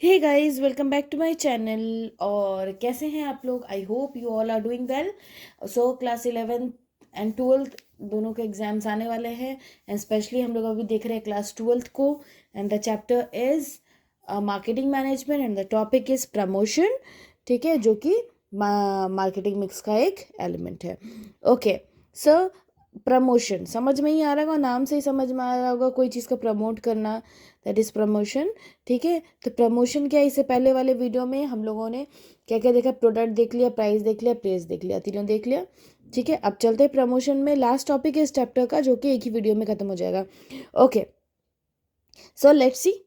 Hey guys, welcome back to my channel. और कैसे हैं आप लोग? I hope you all are doing well. So class 11th and 12th दोनों के एग्जाम्स आने वाले हैं, एंड स्पेशली हम लोग अभी देख रहे हैं क्लास 12th को। And the chapter is marketing management and the topic is promotion. ठीक है, जो कि मार्केटिंग मिक्स का एक एलिमेंट है। ओके, सो प्रमोशन समझ में ही आ रहा होगा, नाम से ही समझ में आ रहा होगा, कोई चीज़ का प्रमोट करना, दैट इज़ प्रमोशन। ठीक है, तो प्रमोशन क्या है? इससे पहले वाले वीडियो में हम लोगों ने क्या क्या देखा? प्रोडक्ट देख लिया, प्राइस देख लिया, प्लेस देख लिया, तीनों देख लिया। ठीक है, अब चलते हैं प्रमोशन में। लास्ट टॉपिक है इस चैप्टर का, जो कि एक ही वीडियो में खत्म हो जाएगा। Okay, so let's see.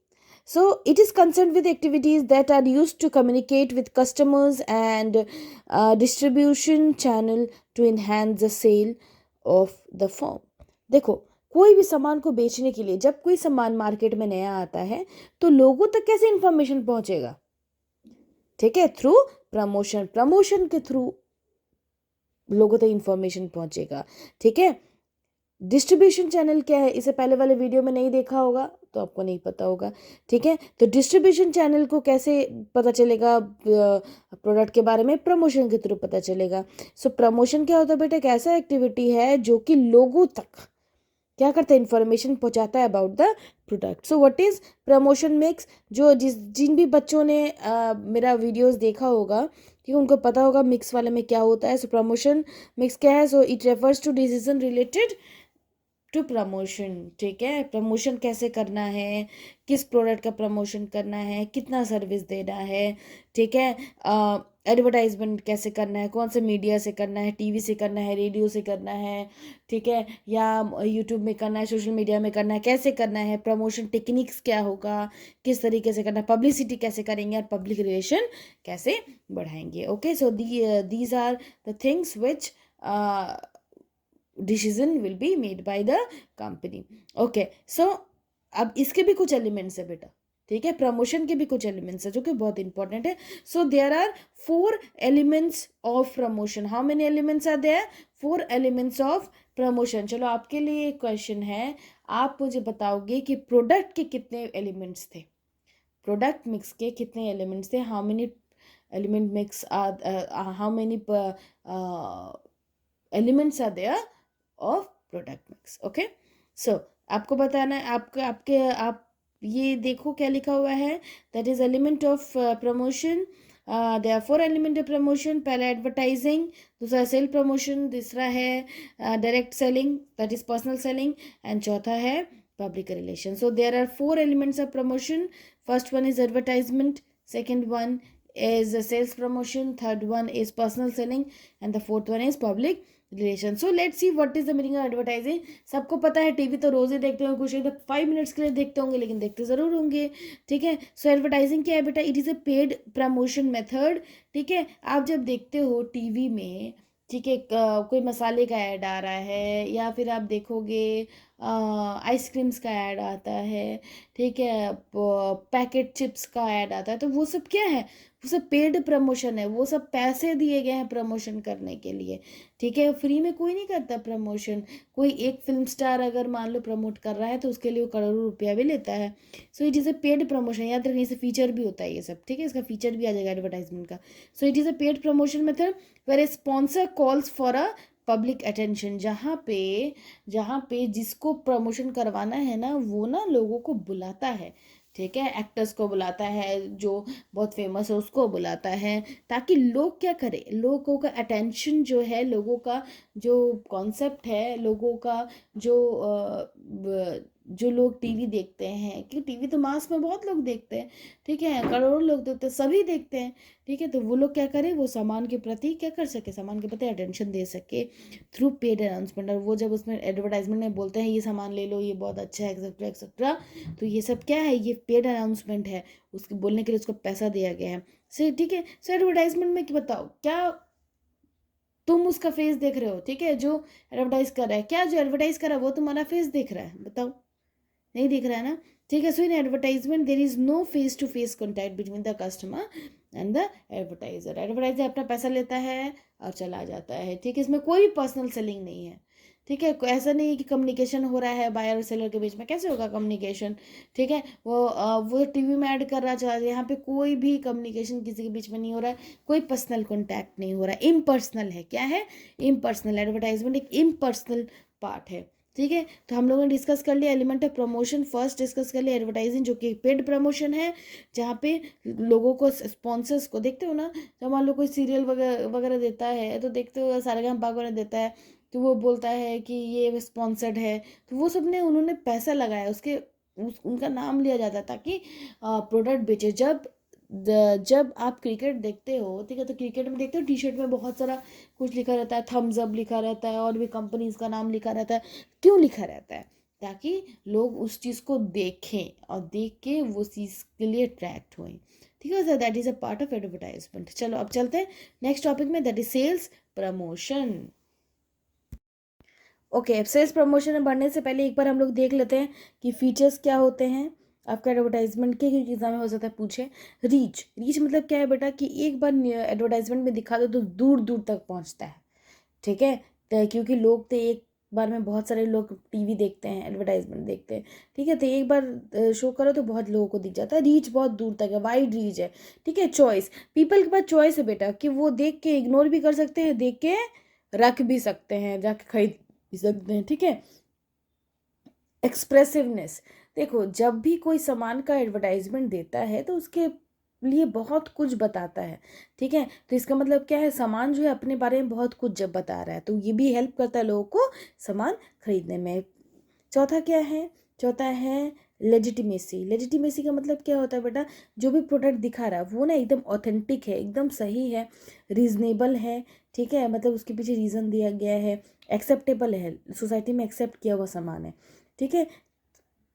So it is concerned with activities that are used to communicate with customers and distribution channel to enhance the sale of the firm. देखो, कोई भी सामान को बेचने के लिए जब कोई सामान मार्केट में नया आता है तो लोगों तक कैसे इंफॉर्मेशन पहुंचेगा? ठीक है, थ्रू प्रमोशन। प्रमोशन के थ्रू लोगों तक इंफॉर्मेशन पहुंचेगा। ठीक है, डिस्ट्रीब्यूशन चैनल क्या है? इसे पहले वाले वीडियो में नहीं देखा होगा तो आपको नहीं पता होगा। ठीक है, तो डिस्ट्रीब्यूशन चैनल को कैसे पता चलेगा? प्रोडक्ट के बारे में प्रमोशन के थ्रू पता चलेगा। सो प्रमोशन क्या होता है बेटा? एक ऐसा एक्टिविटी है जो कि लोगों तक क्या करता है? इन्फॉर्मेशन पहुंचाता है about the product. So what is promotion mix? जिन भी बच्चों ने मेरा वीडियोस देखा होगा, ठीक है, उनको पता होगा मिक्स वाले में क्या होता है। सो प्रमोशन मिक्स क्या है? So it refers to decision related to promotion. ठीक है, प्रमोशन कैसे करना है, किस प्रोडक्ट का प्रमोशन करना है, कितना सर्विस देना है। ठीक है, एडवर्टाइजमेंट कैसे करना है, कौन से मीडिया से करना है, टीवी से करना है, रेडियो से करना है, ठीक है, या यूट्यूब में करना है, सोशल मीडिया में करना है, कैसे करना है, प्रमोशन टेक्निक्स क्या होगा, किस तरीके से करना है, पब्लिसिटी कैसे करेंगे और पब्लिक रिलेशन कैसे बढ़ाएंगे। Okay, so these are the things which decision will be made by the company. Okay, so अब इसके भी कुछ एलिमेंट्स है बेटा। ठीक है, प्रमोशन के भी कुछ एलिमेंट्स है जो कि बहुत इंपॉर्टेंट है। So there are 4 elements of promotion. How many elements are there? 4 elements of promotion. चलो, आपके लिए एक क्वेश्चन है, आप मुझे बताओगे कि प्रोडक्ट के कितने एलिमेंट्स थे? प्रोडक्ट मिक्स के कितने एलिमेंट्स थे? How many element mix are, how many elements are there of product mix? Okay, so आपको बताना है, आप ये देखो क्या लिखा हुआ है। That is element of promotion. They are 4 element of promotion. पहला एडवर्टाइजिंग, दूसरा सेल प्रमोशन, तीसरा है direct selling, that is personal selling, and चौथा है public relation. So there are 4 elements of promotion. First one is advertisement, second one is sales promotion, third one is personal selling, and the fourth one is public relation. So let's see what is the meaning of advertising. सबको पता है, TV तो रोज ही देखते होंगे, कुछ एक 5 minutes के लिए देखते होंगे, लेकिन देखते ज़रूर होंगे। ठीक है, सो एडवर्टाइजिंग क्या है बेटा? It is a paid promotion method. ठीक है, आप जब देखते हो टीवी में, ठीक है, कोई मसाले का ऐड आ रहा है, या फिर आप देखोगे आइसक्रीम्स का ऐड आता है, ठीक है, पैकेट चिप्स का ऐड आता है, तो वो सब क्या है? वो सब पेड प्रमोशन है, वो सब पैसे दिए गए हैं प्रमोशन करने के लिए। ठीक है, फ्री में कोई नहीं करता प्रमोशन। कोई एक फिल्म स्टार अगर मान लो प्रमोट कर रहा है तो उसके लिए वो करोड़ों रुपया भी लेता है। So it is a paid promotion. याद रखने से फीचर भी होता है ये सब। ठीक है, इसका फीचर भी आ जाएगा एडवर्टाइजमेंट का। So it is a paid promotion method where a sponsor calls for a public attention. जहाँ पे जिसको प्रमोशन करवाना है ना, वो ना लोगों को बुलाता है। ठीक है, एक्टर्स को बुलाता है, जो बहुत फेमस है उसको बुलाता है, ताकि लोग क्या करें, लोगों का अटेंशन जो है, लोगों का जो कॉन्सेप्ट है, लोगों का जो जो लोग टीवी देखते हैं, क्योंकि टीवी तो मास में बहुत लोग देखते हैं, ठीक है, करोड़ों लोग देखते हैं, सभी देखते हैं। ठीक है, तो वो लोग क्या करें, वो सामान के प्रति क्या कर सके, सामान के प्रति अटेंशन दे सके थ्रू पेड अनाउंसमेंट। और वो जब उसमें एडवर्टाइजमेंट में बोलते हैं ये सामान ले लो, ये बहुत अच्छा है, एक्सेट्रा एक्सेट्रा, तो ये सब क्या है? ये पेड अनाउंसमेंट है, उसके बोलने के लिए उसको पैसा दिया गया है। सो ठीक है, सो एडवर्टाइजमेंट में क्या बताओ, क्या तुम उसका फेस देख रहे हो? ठीक है, जो एडवर्टाइज कर रहा है, क्या जो एडवर्टाइज कर रहा है वो तुम्हारा फेस देख रहा है? बताओ, नहीं दिख रहा है ना? ठीक है, so in advertisement there is no face to face contact between the customer and the advertiser. Advertiser अपना पैसा लेता है और चला जाता है। ठीक है, इसमें कोई भी पर्सनल सेलिंग नहीं है। ठीक है, ऐसा नहीं है कि कम्युनिकेशन हो रहा है बायर और सेलर के बीच में, कैसे होगा कम्युनिकेशन? ठीक है, वो टीवी में ऐड कर रहा चला, यहाँ पे कोई भी कम्युनिकेशन किसी के बीच में नहीं हो रहा है, कोई पर्सनल कॉन्टैक्ट नहीं हो रहा है, इम्पर्सनल है। क्या है? इम्पर्सनल। एडवर्टाइजमेंट एक इम्पर्सनल पार्ट है। ठीक है, तो हम लोगों ने डिस्कस कर लिया element of promotion, first discuss कर लिया एडवर्टाइजिंग जो कि पेड प्रमोशन है, जहाँ पे लोगों को, स्पॉन्सर्स को, देखते हो ना, जब मान लो कोई सीरियल वगैरह वगैरह देता है तो देखते हो सारेगामा वगैरह देता है, तो वो बोलता है कि ये स्पॉन्सर्ड है, तो वो सब ने उन्होंने पैसा लगाया, उनका नाम लिया जाता है ताकि प्रोडक्ट बेचे। जब आप क्रिकेट देखते हो, ठीक है, तो क्रिकेट में देखते हो टी शर्ट में बहुत सारा कुछ लिखा रहता है, थम्स अप लिखा रहता है, और भी कंपनीज का नाम लिखा रहता है। क्यों लिखा रहता है? ताकि लोग उस चीज़ को देखें और देख के वो चीज़ के लिए अट्रैक्ट हुए। ठीक है, sir that is a part of advertisement. चलो अब चलते हैं नेक्स्ट टॉपिक में, that is sales promotion. Okay, sales promotion में बढ़ने से पहले एक बार हम लोग देख लेते हैं कि फीचर्स क्या होते हैं आपका एडवर्टाइजमेंट के, क्योंकि एग्जाम में हो सकता है पूछे। रीच मतलब क्या है बेटा, कि एक बार एडवर्टाइजमेंट में दिखा दो तो दूर दूर तक पहुंचता है। ठीक है, तो क्योंकि लोग तो एक बार में, बहुत सारे लोग टीवी देखते हैं, एडवर्टाइजमेंट देखते हैं। ठीक है, तो एक बार शो करो तो बहुत लोगों को दिख जाता है, रीच बहुत दूर तक है, वाइड रीच है। ठीक है, चॉइस, पीपल के पास चॉइस है बेटा, कि वो देख के इग्नोर भी कर सकते हैं, देख के रख भी सकते हैं, जाके खरीद भी सकते हैं। ठीक है, एक्सप्रेसिवनेस, देखो जब भी कोई सामान का एडवर्टाइजमेंट देता है तो उसके लिए बहुत कुछ बताता है। ठीक है, तो इसका मतलब क्या है, सामान जो है अपने बारे में बहुत कुछ जब बता रहा है तो ये भी हेल्प करता है लोगों को सामान खरीदने में। चौथा क्या है? चौथा है लेजिटिमेसी। लेजिटिमेसी का मतलब क्या होता है बेटा, जो भी प्रोडक्ट दिखा रहा है वो ना एकदम ऑथेंटिक है, एकदम सही है, रीजनेबल है। ठीक है, मतलब उसके पीछे रीज़न दिया गया है, एक्सेप्टेबल है, सोसाइटी में एक्सेप्ट किया हुआ सामान है। ठीक है,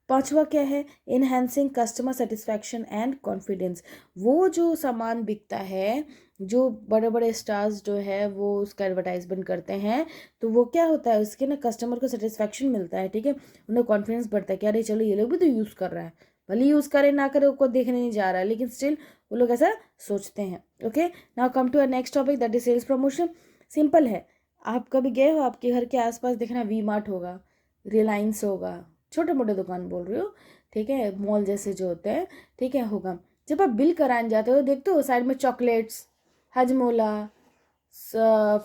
पांचवा क्या है? Enhancing customer satisfaction and confidence. वो जो सामान बिकता है, जो बड़े बड़े स्टार्स जो है वो उसका एडवर्टाइजमेंट करते हैं, तो वो क्या होता है, उसके ना कस्टमर को सेटिस्फैक्शन मिलता है। ठीक है, उन्हें कॉन्फिडेंस बढ़ता है कि अरे चलो ये लोग भी तो यूज़ कर रहा है, भले यूज़ करे ना करे उसको देखने नहीं जा रहा है, लेकिन स्टिल वो लोग ऐसा सोचते हैं। Okay, now come to our next topic, that is sales promotion. Simple है, आप कभी गए हो, आपके घर के आसपास देखना वी मार्ट होगा, रिलायंस होगा, छोटे मोटे दुकान बोल रही हो, ठीक है, मॉल जैसे जो होते हैं, ठीक है, होगा। जब आप बिल कराने जाते हो देखते हो साइड में चॉकलेट्स, हजमोला,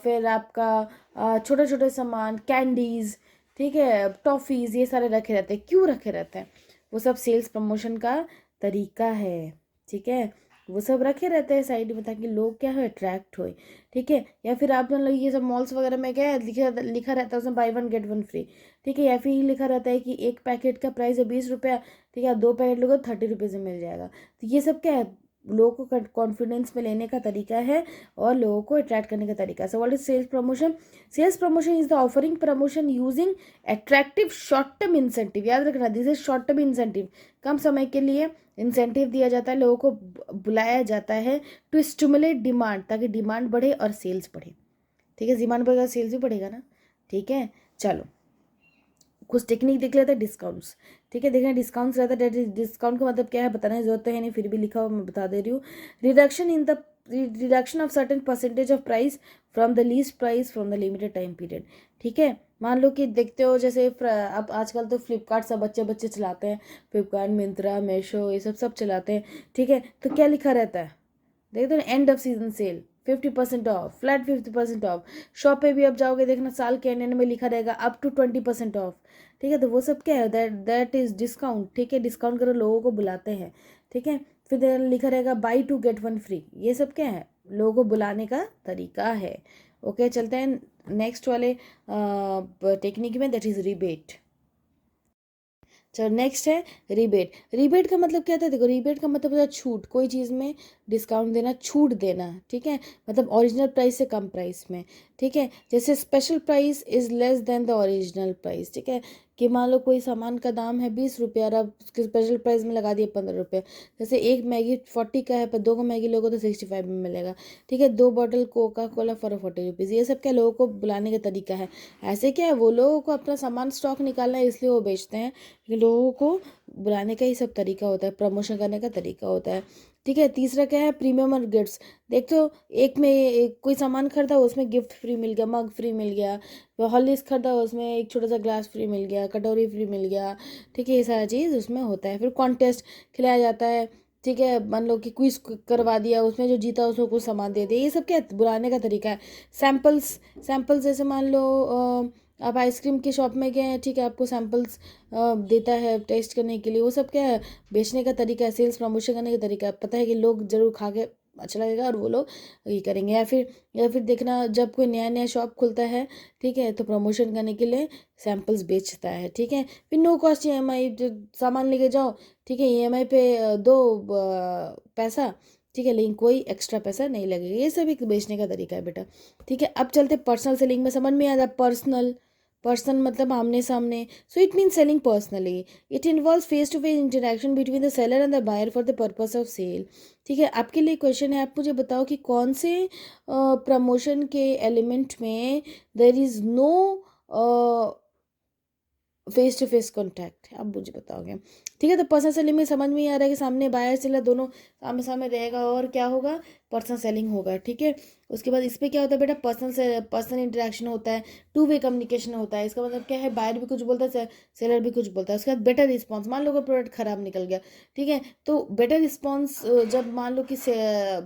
फिर आपका छोटे छोटे सामान, कैंडीज़, ठीक है, टॉफ़ीज़, ये सारे रखे रहते हैं। क्यों रखे रहते हैं? वो सब सेल्स प्रमोशन का तरीका है। ठीक है, वो सब रखे रहते हैं साइड में ताकि लोग क्या है, अट्रैक्ट होए। ठीक है, या फिर आप लोग ये सब मॉल्स वगैरह में क्या है, लिखा लिखा रहता है उसमें by one get one free. ठीक है, या फिर लिखा रहता है कि एक पैकेट का प्राइस है 20 रुपया, ठीक है, 2 पैकेट लोगों को 30 रुपये से मिल जाएगा। तो ये सब क्या है, लोगों को कॉन्फिडेंस में लेने का तरीका है और लोगों को अट्रैक्ट करने का तरीका है। So what is sales promotion? Sales promotion is the offering promotion using attractive short term incentive. याद रखना, this is short term incentive, कम समय के लिए इंसेंटिव दिया जाता है, लोगों को बुलाया जाता है टू स्टिमुलेट डिमांड, ताकि डिमांड बढ़े और सेल्स बढ़े। ठीक है, डिमांड बढ़ेगा सेल्स भी बढ़ेगा ना। ठीक है, चलो कुछ टेक्निक देख लेते हैं। डिस्काउंट्स, ठीक है, देखना डिस्काउंट्स रहता है, डिस्काउंट का मतलब क्या है बताने की जरूरत तो है नहीं, फिर भी लिखा हुआ मैं बता दे रही हूँ। Reduction of certain percentage of price from the least price from the limited time period. ठीक है, मान लो कि देखते हो जैसे अब आजकल तो फ्लिपकार्ट सब बच्चे बच्चे चलाते हैं, फ्लिपकार्ट, मिंत्रा, मीशो, ये सब सब चलाते हैं। ठीक है, तो क्या लिखा रहता है, देखते हो, end off season cell 50% of, flat 50% of. Shop पे भी अब जाओगे देखना, साल के एंड में लिखा रहेगा अप टू 20% ऑफ। ठीक है, तो वो सब क्या है, दैट इज डिस्काउंट। ठीक है, डिस्काउंट करो, लोगों को बुलाते हैं। ठीक है, फिर लिखा रहेगा buy two get one free. ये सब क्या है, लोगों को बुलाने का तरीका है। ओके, चलते हैं नेक्स्ट वाले टेक्निक में, दैट इज रिबेट। चलो नेक्स्ट है रिबेट। रिबेट का मतलब क्या था, देखो रिबेट का मतलब होता है छूट, कोई चीज़ में डिस्काउंट देना, छूट देना। ठीक है, मतलब ओरिजिनल प्राइस से कम प्राइस में। ठीक है, जैसे special price is less than the original price. ठीक है, कि मान लो कोई सामान का दाम है 20 रुपये और अब उसके स्पेशल प्राइस में लगा दिया 15 रुपये। जैसे एक मैगी 40 का है पर 2 को मैगी लोगों तो 65 में मिलेगा। ठीक है, 2 bottle Coca Cola for 40 rupees. ये सब क्या लोगों को बुलाने का तरीका है। ऐसे क्या है, वो लोगों को अपना सामान स्टॉक निकालना है इसलिए वो बेचते हैं, लोगों को बुलाने का ही सब तरीका होता है, प्रमोशन करने का तरीका होता है। ठीक है, तीसरा क्या है, प्रीमियम और गिफ्ट्स। देख तो एक में कोई सामान खरीदा उसमें गिफ्ट फ्री मिल गया, मग फ्री मिल गया, हॉर्लिक्स खरीदा उसमें एक छोटा सा ग्लास फ्री मिल गया, कटोरी फ्री मिल गया। ठीक है, ये सारा चीज़ उसमें होता है। फिर कॉन्टेस्ट खिलाया जाता है। ठीक है, मान लो कि क्विज करवा दिया, उसमें जो जीता उसको कुछ सामान दे दिया, ये सब क्या है, बुलाने का तरीका है। सैम्पल्स, सैम्पल्स जैसे मान लो आप आइसक्रीम की शॉप में गए हैं, ठीक है, आपको सैम्पल्स देता है टेस्ट करने के लिए, वो सब क्या है, बेचने का तरीका है, सेल्स प्रमोशन करने का तरीका है। पता है कि लोग जरूर खा के अच्छा लगेगा और वो लोग ये करेंगे। या फिर देखना, जब कोई नया नया शॉप खुलता है, ठीक है, तो प्रमोशन करने के लिए सैम्पल्स बेचता है। ठीक है, फिर नो कॉस्ट EMI, जो सामान लेके जाओ, ठीक है, EMI पे दो पैसा, ठीक है, लेकिन कोई एक्स्ट्रा पैसा नहीं लगेगा। ये सब एक बेचने का तरीका है बेटा। ठीक है, अब चलते पर्सनल सेलिंग में। समझ में आ जाए, पर्सनल, पर्सन मतलब आमने सामने। So it mean selling personally. It involve face to face interaction between the seller and the buyer for the purpose of sale. ठीक है, आपके लिए क्वेश्चन है, आप मुझे बताओ कि कौन से प्रमोशन के एलिमेंट में there is no face to face contact, आप मुझे बताओगे। ठीक है, तो पर्सनल सेलिंग में समझ में ही आ रहा है कि सामने बायर सेलर दोनों सामने सामने रहेगा और क्या होगा, पर्सनल सेलिंग होगा। ठीक है, उसके बाद इस पर क्या होता है बेटा, पर्सनल इंटरेक्शन होता है, टू वे कम्युनिकेशन होता है। इसका मतलब क्या है, बायर भी कुछ बोलता है, सेलर भी कुछ बोलता है। उसके बाद बेटर रिस्पॉन्स, मान लो कोई प्रोडक्ट खराब निकल गया, ठीक है, तो बेटर रिस्पॉन्स, जब मान लो कि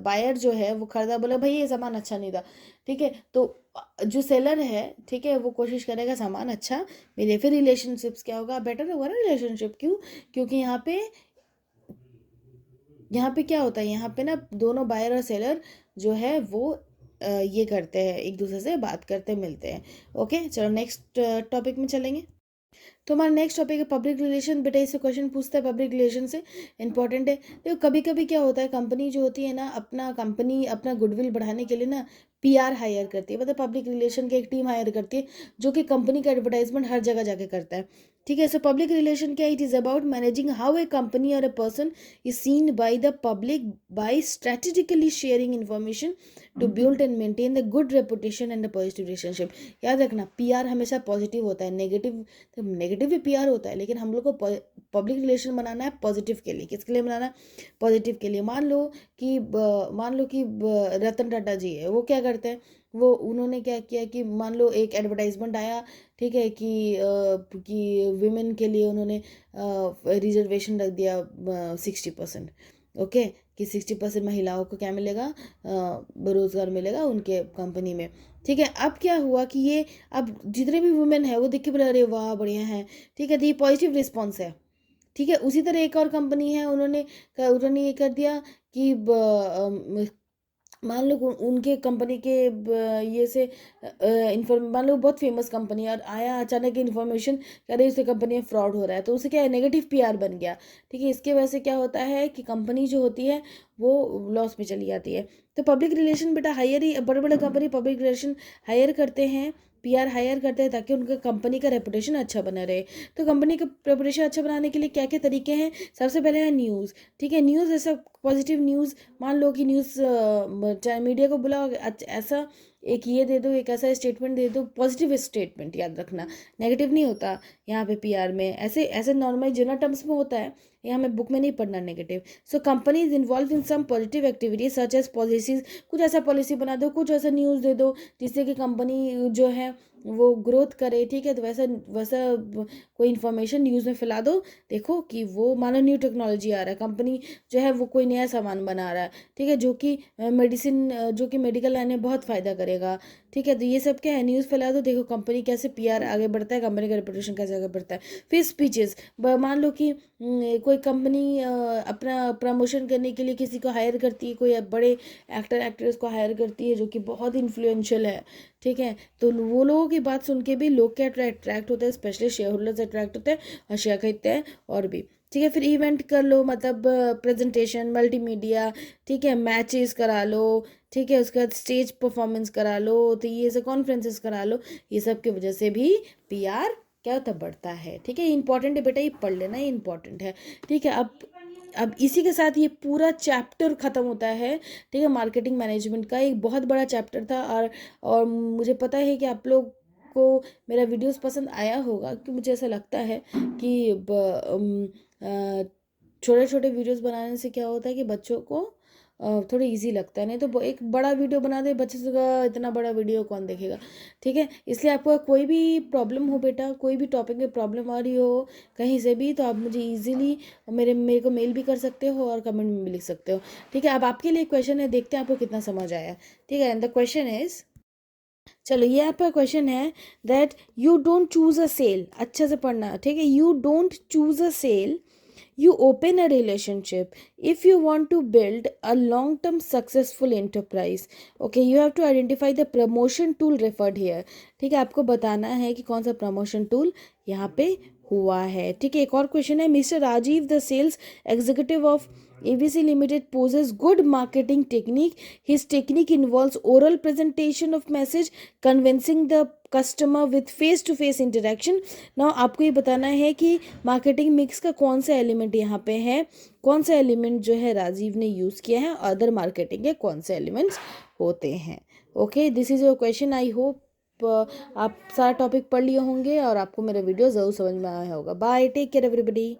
बायर जो है वो खरीदा, बोला भाई ये सामान अच्छा नहीं था, ठीक है, तो जो सेलर है, ठीक है, वो कोशिश करेगा सामान अच्छा मिले। फिर रिलेशनशिप्स क्या होगा, बेटर होगा ना रिलेशनशिप। क्यों? क्योंकि यहाँ पे क्या होता है, यहाँ पे ना दोनों बायर और सेलर जो है वो ये करते हैं, एक दूसरे से बात करते मिलते हैं। ओके, चलो नेक्स्ट टॉपिक में चलेंगे। तो हमारा नेक्स्ट टॉपिक है पब्लिक रिलेशन। बेटा इससे क्वेश्चन पूछता है, पब्लिक रिलेशन से इंपॉर्टेंट है। देखो कभी कभी क्या होता है, कंपनी जो होती है ना, अपना गुडविल बढ़ाने के लिए ना PR हायर करती है, मतलब पब्लिक रिलेशन की एक टीम हायर करती है, जो कि कंपनी का एडवर्टाइजमेंट हर जगह जाके करता है। ठीक है, सो पब्लिक रिलेशन क्या, it is about managing how a company or a person is seen by the public by strategically sharing information to build and maintain the good reputation and the positive relationship. याद रखना, PR हमेशा positive होता है, negative भी PR होता है, लेकिन हम लोग को पब्लिक रिलेशन बनाना है पॉजिटिव के लिए। किसके लिए बनाना है? पॉजिटिव के लिए। मान लो कि रतन टाटा जी है, वो क्या करते हैं, वो उन्होंने क्या किया कि मान लो एक एडवर्टाइजमेंट आया, ठीक है, कि विमेन के लिए उन्होंने रिजर्वेशन रख दिया 60%। ओके, कि 60% महिलाओं को क्या मिलेगा, रोजगार मिलेगा उनके कंपनी में। ठीक है, अब क्या हुआ कि ये, अब जितने भी वुमेन है वो देख के बोले अरे वाह बढ़िया है। ठीक है, तो ये पॉजिटिव रिस्पॉन्स है। ठीक है, उसी तरह एक और कंपनी है, उन्होंने ये कर दिया कि मान लो उनके कंपनी के ये से इन्फॉर्म, मान लो बहुत फेमस कंपनी है और आया अचानक इन्फॉर्मेशन कि अरे उसकी कंपनी में फ्रॉड हो रहा है, तो उसे क्या है, नेगेटिव PR बन गया। ठीक है, इसके वजह से क्या होता है कि कंपनी जो होती है वो लॉस में चली जाती है। तो पब्लिक रिलेशन बेटा हायर ही, बड़े बड़े कंपनी पब्लिक रिलेशन हायर करते हैं, PR हायर करते हैं, ताकि उनका कंपनी का रेपुटेशन अच्छा बना रहे। तो कंपनी का रेपुटेशन अच्छा बनाने के लिए क्या क्या तरीके हैं? सबसे पहले है न्यूज़। ठीक है, न्यूज़ ऐसा पॉजिटिव न्यूज़, मान लो कि न्यूज़, चाहे मीडिया को बुलाओ, ऐसा एक ये दे दो, एक ऐसा स्टेटमेंट दे दो, पॉजिटिव स्टेटमेंट, याद रखना, नेगेटिव नहीं होता यहाँ पे PR में। ऐसे ऐसे नॉर्मल जनरल टर्म्स में होता है, यहाँ हमें बुक में नहीं पढ़ना negative. So company is involve in some positive activities such as policies, कुछ ऐसा पॉलिसी बना दो, कुछ ऐसा न्यूज़ दे दो जिससे कि कंपनी जो है वो ग्रोथ करे। ठीक है, तो वैसा वैसा कोई इन्फॉर्मेशन न्यूज़ में फैला दो। देखो कि वो मानो न्यू टेक्नोलॉजी आ रहा है, कंपनी जो है वो कोई नया सामान बना रहा है, ठीक है, जो कि मेडिकल लाइन में बहुत फ़ायदा करेगा। ठीक है, तो ये सब क्या है, न्यूज़ फैला दो, देखो कंपनी कैसे PR आगे बढ़ता है, कंपनी का रेपुटेशन कैसे आगे बढ़ता है। फिर स्पीचेस, मान लो कि कोई कंपनी अपना प्रमोशन करने के लिए किसी को हायर करती है, कोई बड़े एक्टर एक्ट्रेस को हायर करती है जो कि बहुत इन्फ्लुएंशियल है। ठीक है, तो वो लोगों की बात सुन के भी लोग क्या अट्रैक्ट होते हैं, स्पेशली शेयर होल्डर्स अट्रैक्ट होते हैं और शेयर खरीदते हैं और भी। ठीक है, फिर इवेंट कर लो, मतलब प्रेजेंटेशन, मल्टीमीडिया, ठीक है, मैचेस करा लो, ठीक है, उसके बाद स्टेज परफॉर्मेंस करा लो, तो ये सब कॉन्फ्रेंसेस करा लो, ये सब की वजह से भी PR क्या होता बढ़ता है। ठीक है, इंपॉर्टेंट है बेटा, ये पढ़ लेना, ये इंपॉर्टेंट है। ठीक है, अब इसी के साथ ये पूरा चैप्टर ख़त्म होता है। ठीक है, मार्केटिंग मैनेजमेंट का एक बहुत बड़ा चैप्टर था, और मुझे पता है कि आप लोग को मेरा वीडियोस पसंद आया होगा, कि मुझे ऐसा लगता है कि छोटे छोटे वीडियोस बनाने से क्या होता है कि बच्चों को थोड़ा इजी लगता है, नहीं तो एक बड़ा वीडियो बना दे बच्चे से का इतना बड़ा वीडियो कौन देखेगा, ठीक है। इसलिए आपको कोई भी प्रॉब्लम हो बेटा, कोई भी टॉपिक में प्रॉब्लम आ रही हो कहीं से भी, तो आप मुझे इजीली मेरे को मेल भी कर सकते हो और कमेंट में भी लिख सकते हो, ठीक है। अब आपके लिए क्वेश्चन है, देखते हैं आपको कितना समझ आया, ठीक है। एंड द क्वेश्चन इज, चलो ये आपका क्वेश्चन है that you don't choose a sale, अच्छे से पढ़ना, ठीक है। You don't choose a sale, you open a relationship if you want to build a long term successful enterprise, okay। you have to identify the promotion tool referred here, ठीक है। आपको बताना है कि कौन सा प्रमोशन टूल यहाँ पे हुआ है, ठीक है। एक और क्वेश्चन है, mister Rajeev the sales executive of ABC Limited possesses good marketing technique. His technique involves oral presentation of message, convincing the customer with face to face interaction. ना आपको ये बताना है कि मार्केटिंग मिक्स का कौन सा एलिमेंट यहाँ पे है, कौन सा एलिमेंट जो है राजीव ने यूज़ किया है, अदर मार्केटिंग के कौन से एलिमेंट्स होते हैं, okay. This is your question. I hope आप सारा टॉपिक पढ़ लिए होंगे और आपको मेरा वीडियो ज़रूर समझ में आया होगा। Bye, take care everybody.